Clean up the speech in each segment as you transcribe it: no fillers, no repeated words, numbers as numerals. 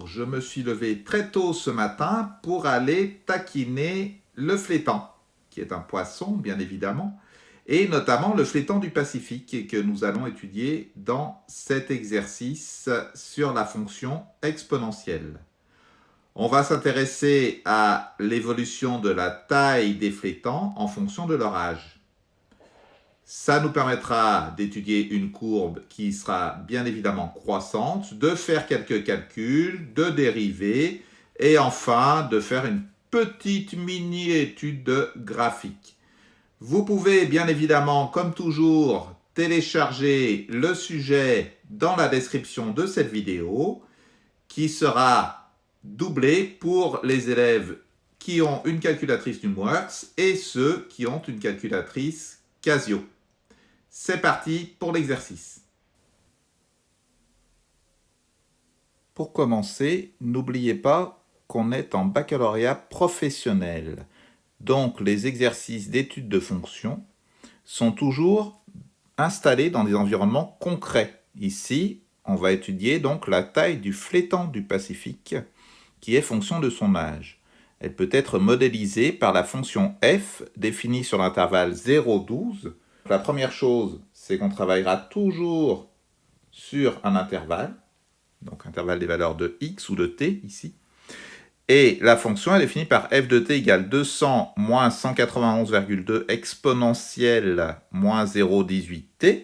Bonjour, je me suis levé très tôt ce matin pour aller taquiner le flétan, qui est un poisson bien évidemment, et notamment le flétan du Pacifique que nous allons étudier dans cet exercice sur la fonction exponentielle. On va s'intéresser à l'évolution de la taille des flétans en fonction de leur âge. Ça nous permettra d'étudier une courbe qui sera bien évidemment croissante, de faire quelques calculs, de dériver et enfin de faire une petite mini-étude graphique. Vous pouvez bien évidemment, comme toujours, télécharger le sujet dans la description de cette vidéo qui sera doublée pour les élèves qui ont une calculatrice NumWorks et ceux qui ont une calculatrice Casio. C'est parti pour l'exercice. Pour commencer, n'oubliez pas qu'on est en baccalauréat professionnel. Donc les exercices d'études de fonctions sont toujours installés dans des environnements concrets. Ici, on va étudier donc la taille du flétan du Pacifique qui est fonction de son âge. Elle peut être modélisée par la fonction f définie sur l'intervalle 0,12. La première chose, c'est qu'on travaillera toujours sur un intervalle, donc intervalle des valeurs de x ou de t ici. Et la fonction est définie par f de t égale 200 moins 191,2 exponentielle moins 0,18t.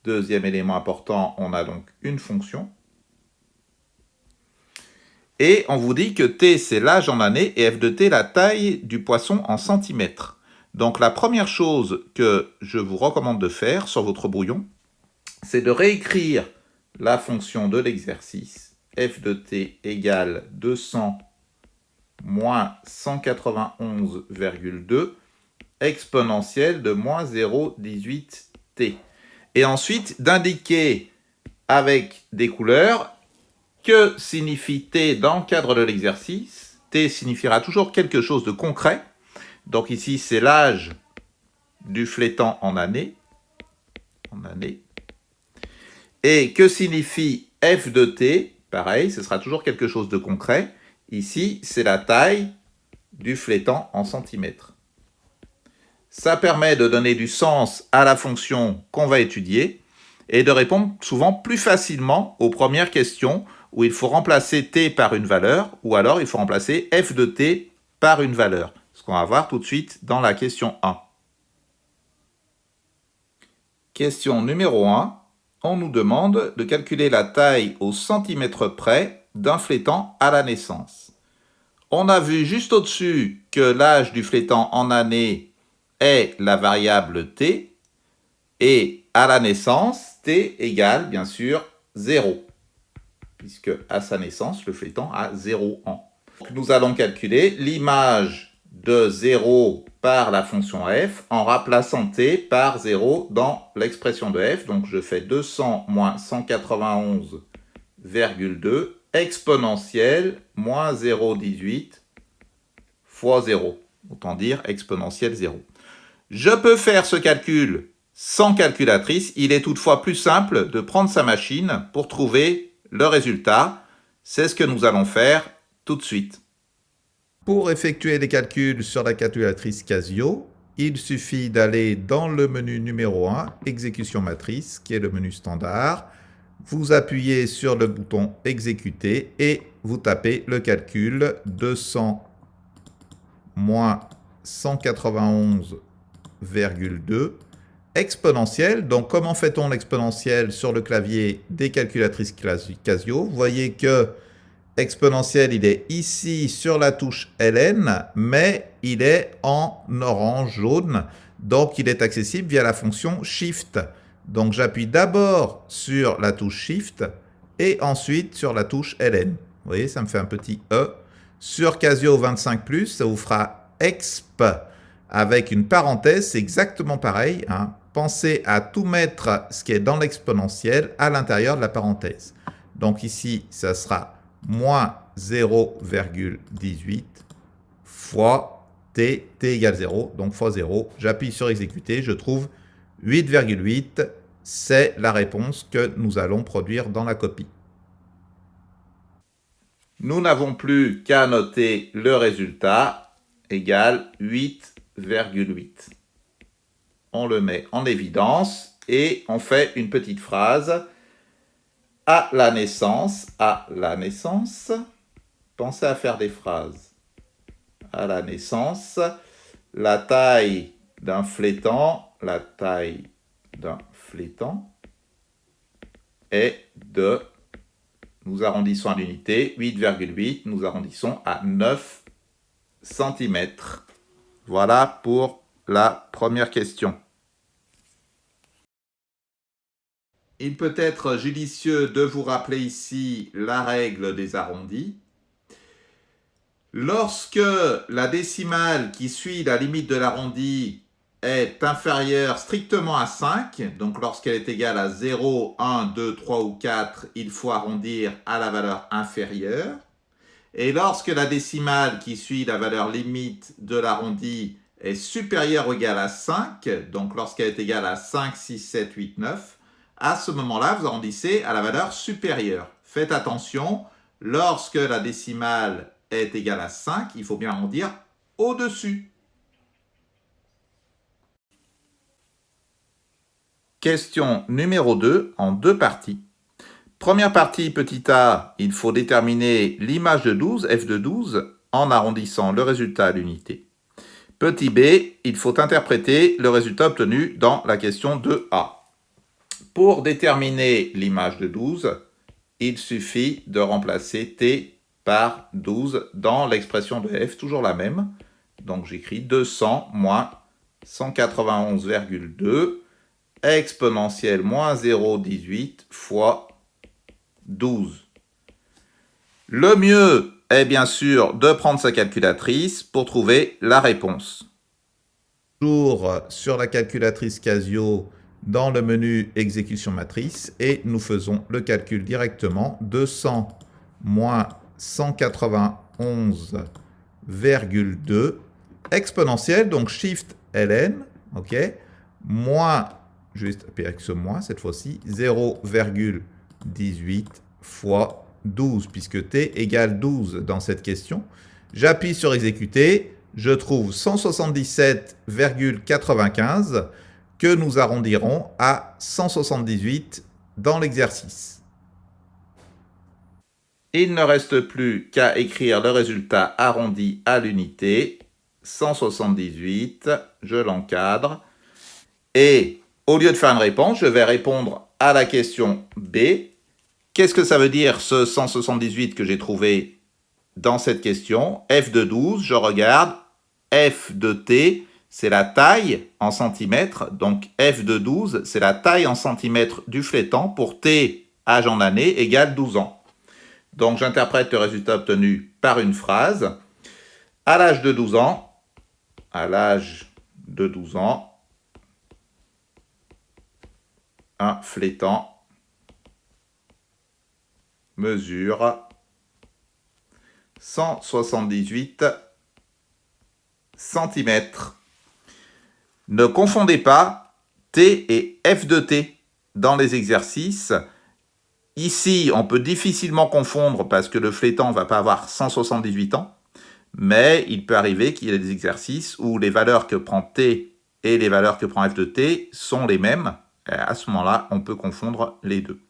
Deuxième élément important, on a donc une fonction. Et on vous dit que t, c'est l'âge en années, et f de t, la taille du poisson en centimètres. Donc la première chose que je vous recommande de faire sur votre brouillon, c'est de réécrire la fonction de l'exercice f de t égale 200 moins 191,2 exponentielle de moins 0,18t. Et ensuite d'indiquer avec des couleurs que signifie t dans le cadre de l'exercice. T signifiera toujours quelque chose de concret. Donc ici, c'est l'âge du flétan en années. Et que signifie f de t? Pareil, ce sera toujours quelque chose de concret. Ici, c'est la taille du flétan en centimètres. Ça permet de donner du sens à la fonction qu'on va étudier et de répondre souvent plus facilement aux premières questions où il faut remplacer t par une valeur ou alors il faut remplacer f de t par une valeur. Ce qu'on va voir tout de suite dans la question 1. Question numéro 1. On nous demande de calculer la taille au centimètre près d'un flétan à la naissance. On a vu juste au-dessus que l'âge du flétan en années est la variable t, et à la naissance, t égale bien sûr 0, puisque à sa naissance, le flétan a 0 ans. Donc, nous allons calculer l'image de 0 par la fonction f en remplaçant t par 0 dans l'expression de f. Donc je fais 200 moins 191,2 exponentielle moins 0,18 fois 0. Autant dire exponentielle 0. Je peux faire ce calcul sans calculatrice. Il est toutefois plus simple de prendre sa machine pour trouver le résultat. C'est ce que nous allons faire tout de suite. Pour effectuer des calculs sur la calculatrice Casio, il suffit d'aller dans le menu numéro 1, Exécution matrice, qui est le menu standard. Vous appuyez sur le bouton Exécuter et vous tapez le calcul 200 moins 191,2 exponentielle. Donc comment fait-on l'exponentielle sur le clavier des calculatrices Casio? Vous voyez que exponentielle, il est ici sur la touche LN, mais il est en orange jaune, donc il est accessible via la fonction Shift. Donc j'appuie d'abord sur la touche Shift et ensuite sur la touche LN. Vous voyez, ça me fait un petit E. Sur Casio 25+, ça vous fera exp avec une parenthèse, c'est exactement pareil. Pensez à tout mettre ce qui est dans l'exponentielle à l'intérieur de la parenthèse. Donc ici, ça sera moins 0,18 fois t égale 0, donc fois 0. J'appuie sur exécuter, je trouve 8,8. C'est la réponse que nous allons produire dans la copie. Nous n'avons plus qu'à noter le résultat égale 8,8. On le met en évidence et on fait une petite phrase. À la naissance, pensez à faire des phrases. À la naissance, la taille d'un flétan est de, nous arrondissons à l'unité, 8,8, nous arrondissons à 9 cm. Voilà pour la première question. Il peut être judicieux de vous rappeler ici la règle des arrondis. Lorsque la décimale qui suit la limite de l'arrondi est inférieure strictement à 5, donc lorsqu'elle est égale à 0, 1, 2, 3 ou 4, il faut arrondir à la valeur inférieure. Et lorsque la décimale qui suit la valeur limite de l'arrondi est supérieure ou égale à 5, donc lorsqu'elle est égale à 5, 6, 7, 8, 9, à ce moment-là, vous arrondissez à la valeur supérieure. Faites attention, lorsque la décimale est égale à 5, il faut bien arrondir au-dessus. Question numéro 2 en deux parties. Première partie, petit a, il faut déterminer l'image de 12, f de 12, en arrondissant le résultat à l'unité. Petit b, il faut interpréter le résultat obtenu dans la question 2a. Pour déterminer l'image de 12, il suffit de remplacer t par 12 dans l'expression de f, toujours la même. Donc j'écris 200 moins 191,2 exponentielle moins 0,18 fois 12. Le mieux est bien sûr de prendre sa calculatrice pour trouver la réponse. Toujours sur la calculatrice Casio dans le menu exécution matrice et nous faisons le calcul directement. 200 moins 191,2 exponentielle, donc shift ln, ok, moins, juste avec ce moins cette fois-ci, 0,18 fois 12, puisque t égale 12 dans cette question. J'appuie sur exécuter, je trouve 177,95 que nous arrondirons à 178 dans l'exercice. Il ne reste plus qu'à écrire le résultat arrondi à l'unité, 178, je l'encadre, et au lieu de faire une réponse, je vais répondre à la question B. Qu'est-ce que ça veut dire ce 178 que j'ai trouvé dans cette question? F de 12, je regarde, F de T, c'est la taille en centimètres, donc F de 12, c'est la taille en centimètres du flétan pour T, âge en année, égale 12 ans. Donc j'interprète le résultat obtenu par une phrase. À l'âge de 12 ans, un flétan mesure 178 cm. Ne confondez pas T et F de T dans les exercices. Ici, on peut difficilement confondre parce que le flétan ne va pas avoir 178 ans, mais il peut arriver qu'il y ait des exercices où les valeurs que prend T et les valeurs que prend F de T sont les mêmes. Et à ce moment-là, on peut confondre les deux.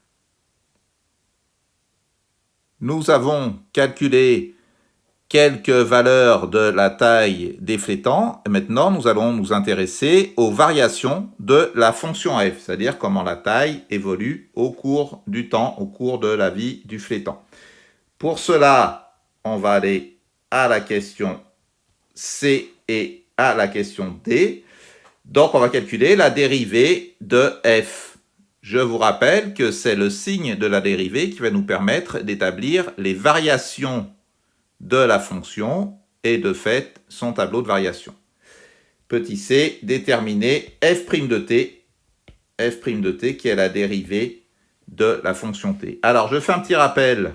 Nous avons calculé quelques valeurs de la taille des flétans. Et maintenant, nous allons nous intéresser aux variations de la fonction f, c'est-à-dire comment la taille évolue au cours du temps, au cours de la vie du flétan. Pour cela, on va aller à la question C et à la question D. Donc, on va calculer la dérivée de f. Je vous rappelle que c'est le signe de la dérivée qui va nous permettre d'établir les variations de la fonction et de fait son tableau de variation. Petit c, déterminer f' de t qui est la dérivée de la fonction t. Alors je fais un petit rappel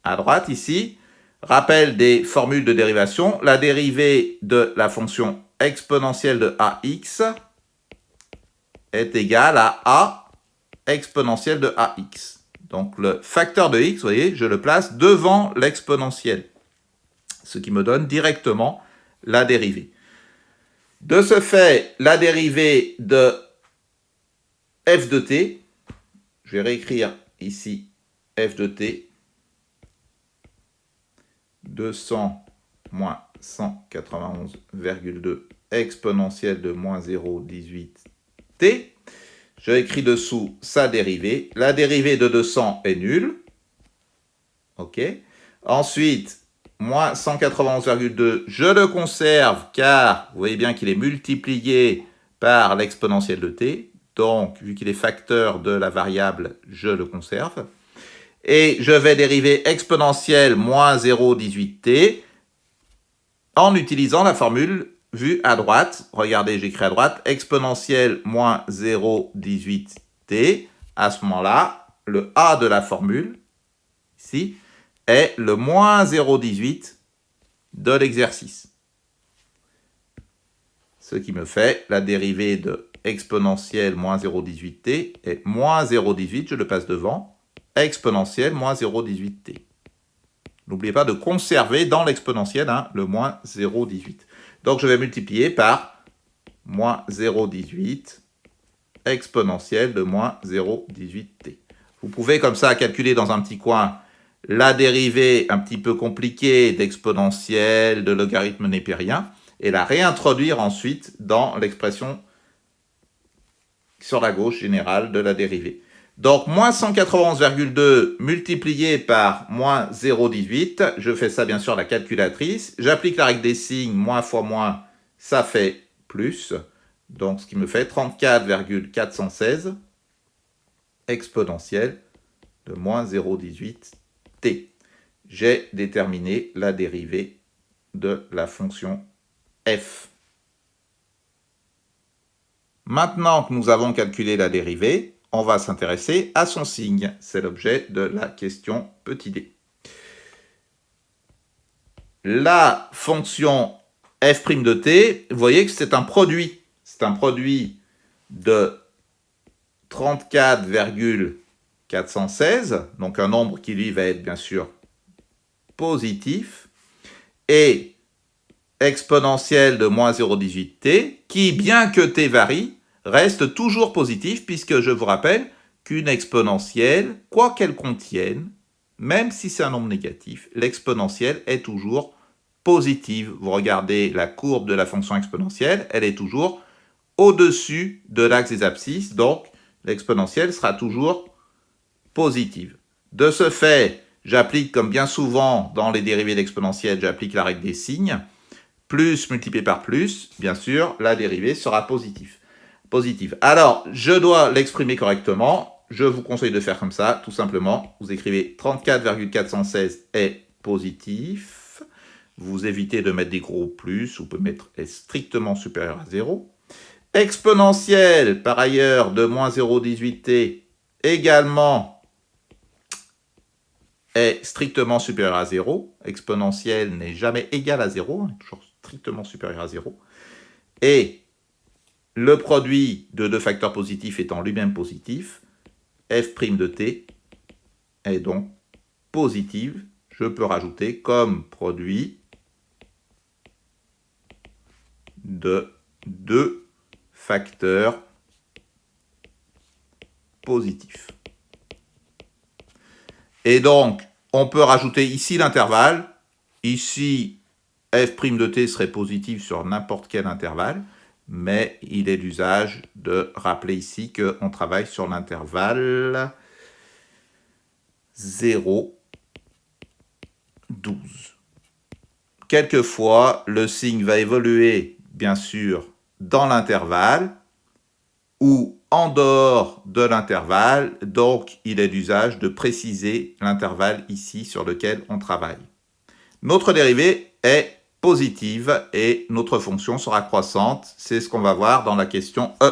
à droite ici, rappel des formules de dérivation. La dérivée de la fonction exponentielle de ax est égale à a exponentielle de ax. Donc le facteur de x, vous voyez, je le place devant l'exponentielle, ce qui me donne directement la dérivée. De ce fait, la dérivée de f de t, je vais réécrire ici f de t, 200 moins 191,2 exponentielle de moins 0,18t. Je écris dessous sa dérivée. La dérivée de 200 est nulle. OK. Ensuite, moins 191,2, je le conserve car vous voyez bien qu'il est multiplié par l'exponentielle de t. Donc, vu qu'il est facteur de la variable, je le conserve. Et je vais dériver exponentielle moins 0,18t en utilisant la formule vue à droite. Regardez, j'écris à droite, exponentielle moins 0,18t. À ce moment-là, le a de la formule, ici, est le moins 0,18 de l'exercice. Ce qui me fait la dérivée de exponentielle moins 0,18t est moins 0,18, je le passe devant, exponentielle moins 0,18t. N'oubliez pas de conserver dans l'exponentielle le moins 0,18. Donc je vais multiplier par moins 0,18 exponentielle de moins 0,18t. Vous pouvez comme ça calculer dans un petit coin la dérivée un petit peu compliquée d'exponentielle, de logarithme népérien, et la réintroduire ensuite dans l'expression sur la gauche générale de la dérivée. Donc, moins 191,2 multiplié par moins 0,18, je fais ça bien sûr à la calculatrice, j'applique la règle des signes, moins fois moins, ça fait plus, donc ce qui me fait 34,416 exponentielle de moins 0,18t. J'ai déterminé la dérivée de la fonction f. Maintenant que nous avons calculé la dérivée, on va s'intéresser à son signe. C'est l'objet de la question petit d. La fonction f' de t, vous voyez que c'est un produit. C'est un produit de 34,416, donc un nombre qui lui va être bien sûr positif, et exponentielle de moins 0,18t, qui, bien que t varie, reste toujours positif, puisque je vous rappelle qu'une exponentielle, quoi qu'elle contienne, même si c'est un nombre négatif, l'exponentielle est toujours positive. Vous regardez la courbe de la fonction exponentielle, elle est toujours au-dessus de l'axe des abscisses, donc l'exponentielle sera toujours positive. De ce fait, j'applique, comme bien souvent dans les dérivées d'exponentielle, j'applique la règle des signes. Plus multiplié par plus, bien sûr, la dérivée sera positive. Alors, je dois l'exprimer correctement. Je vous conseille de faire comme ça, tout simplement. Vous écrivez 34,416 est positif. Vous évitez de mettre des gros plus, vous pouvez mettre est strictement supérieur à 0. Exponentielle, par ailleurs, de moins 0,18t, également est strictement supérieur à 0. Exponentielle n'est jamais égale à 0, toujours strictement supérieur à 0. Et le produit de deux facteurs positifs étant lui-même positif, f' de t est donc positive. Je peux rajouter comme produit de deux facteurs positifs. Et donc, on peut rajouter ici l'intervalle. Ici, f' de t serait positif sur n'importe quel intervalle, mais il est d'usage de rappeler ici qu'on travaille sur l'intervalle 0, 12. Quelquefois, le signe va évoluer, bien sûr, dans l'intervalle ou en dehors de l'intervalle, donc il est d'usage de préciser l'intervalle ici sur lequel on travaille. Notre dérivée est positive et notre fonction sera croissante. C'est ce qu'on va voir dans la question E.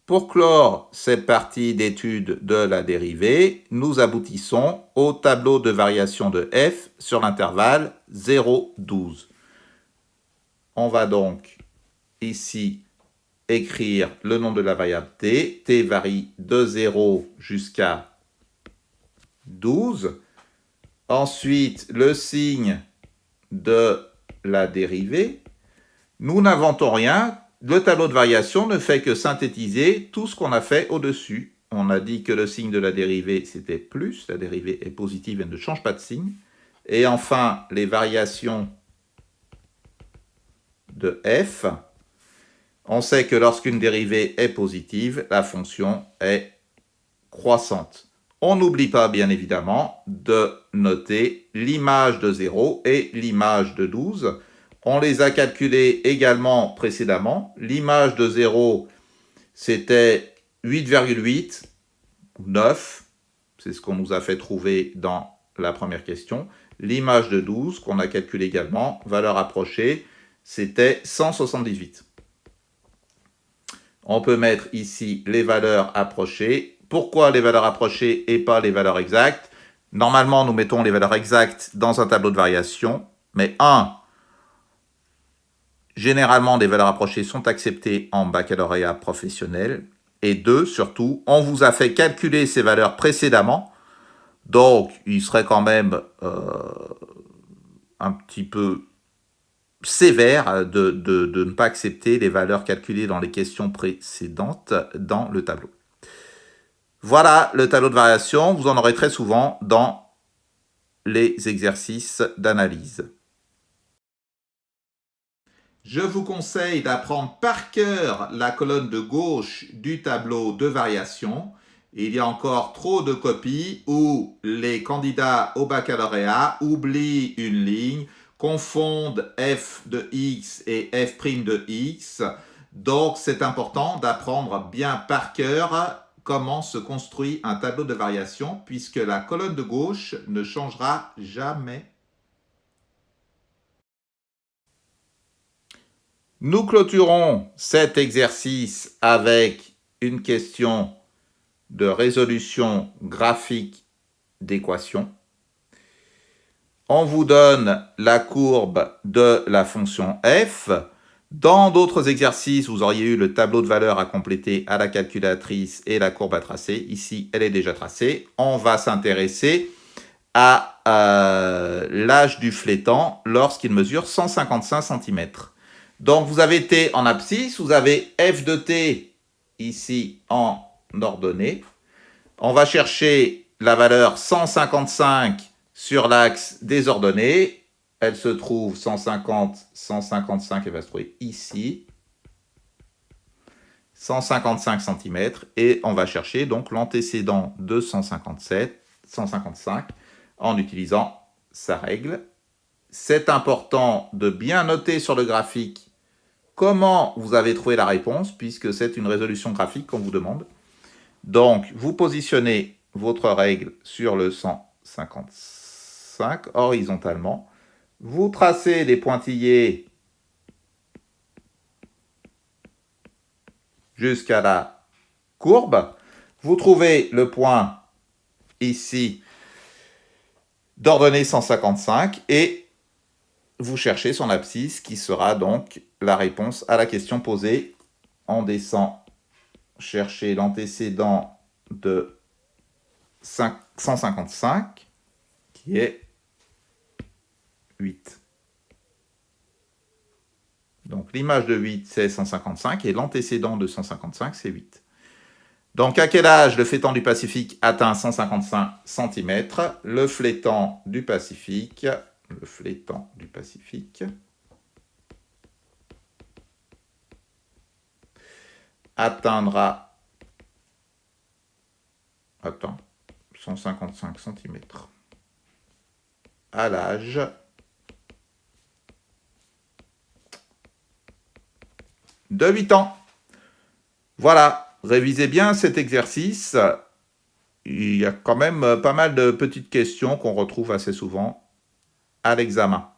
Pour clore cette partie d'étude de la dérivée, nous aboutissons au tableau de variation de f sur l'intervalle 0,12. On va donc ici écrire le nom de la variable t. T varie de 0 jusqu'à 12. Ensuite, le signe de la dérivée. Nous n'inventons rien. Le tableau de variation ne fait que synthétiser tout ce qu'on a fait au-dessus. On a dit que le signe de la dérivée, c'était plus. La dérivée est positive et ne change pas de signe. Et enfin, les variations de f. On sait que lorsqu'une dérivée est positive, la fonction est croissante. On n'oublie pas, bien évidemment, de noter l'image de 0 et l'image de 12. On les a calculés également précédemment. L'image de 0, c'était 8,8 ou 9. C'est ce qu'on nous a fait trouver dans la première question. L'image de 12, qu'on a calculé également, valeur approchée, c'était 178. On peut mettre ici les valeurs approchées. Pourquoi les valeurs approchées et pas les valeurs exactes? Normalement, nous mettons les valeurs exactes dans un tableau de variation. Mais généralement, des valeurs approchées sont acceptées en baccalauréat professionnel. Et 2, surtout, on vous a fait calculer ces valeurs précédemment. Donc, il serait quand même un petit peu sévère de ne pas accepter les valeurs calculées dans les questions précédentes dans le tableau. Voilà le tableau de variation. Vous en aurez très souvent dans les exercices d'analyse. Je vous conseille d'apprendre par cœur la colonne de gauche du tableau de variation. Il y a encore trop de copies où les candidats au baccalauréat oublient une ligne, confondent f de x et f' de x. Donc, c'est important d'apprendre bien par cœur comment se construit un tableau de variation puisque la colonne de gauche ne changera jamais. Nous clôturons cet exercice avec une question de résolution graphique d'équation. On vous donne la courbe de la fonction f. Dans d'autres exercices, vous auriez eu le tableau de valeurs à compléter à la calculatrice et la courbe à tracer. Ici, elle est déjà tracée. On va s'intéresser à l'âge du flétan lorsqu'il mesure 155 cm. Donc, vous avez t en abscisse, vous avez f de t ici en ordonnée. On va chercher la valeur 155 sur l'axe des ordonnées. Elle se trouve 150, 155, elle va se trouver ici. 155 cm. Et on va chercher donc l'antécédent de 155 en utilisant sa règle. C'est important de bien noter sur le graphique comment vous avez trouvé la réponse, puisque c'est une résolution graphique qu'on vous demande. Donc, vous positionnez votre règle sur le 155 horizontalement. Vous tracez des pointillés jusqu'à la courbe. Vous trouvez le point ici d'ordonnée 155 et vous cherchez son abscisse qui sera donc la réponse à la question posée. On descend chercher l'antécédent de 155 qui est 8. Donc l'image de 8 c'est 155 et l'antécédent de 155 c'est 8. Donc à quel âge le flétan du Pacifique atteint 155 cm? Le flétan du Pacifique atteindra 155 cm à l'âge de 8 ans. Voilà, révisez bien cet exercice. Il y a quand même pas mal de petites questions qu'on retrouve assez souvent à l'examen.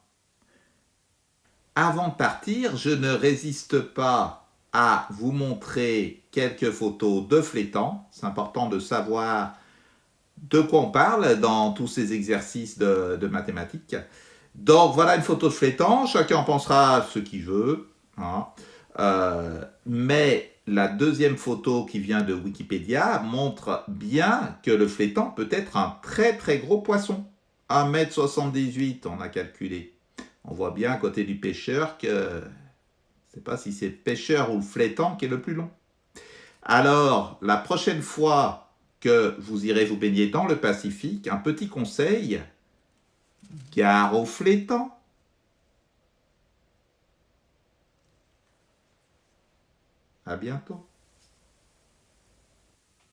Avant de partir, je ne résiste pas à vous montrer quelques photos de flétans. C'est important de savoir de quoi on parle dans tous ces exercices de mathématiques. Donc voilà une photo de flétan, chacun en pensera ce qu'il veut. Hein. Mais la deuxième photo qui vient de Wikipédia montre bien que le flétan peut être un très très gros poisson. 1,78 m, on a calculé. On voit bien à côté du pêcheur que je ne sais pas si c'est le pêcheur ou le flétan qui est le plus long. Alors, la prochaine fois que vous irez vous baigner dans le Pacifique, un petit conseil, gare au flétan. À bientôt.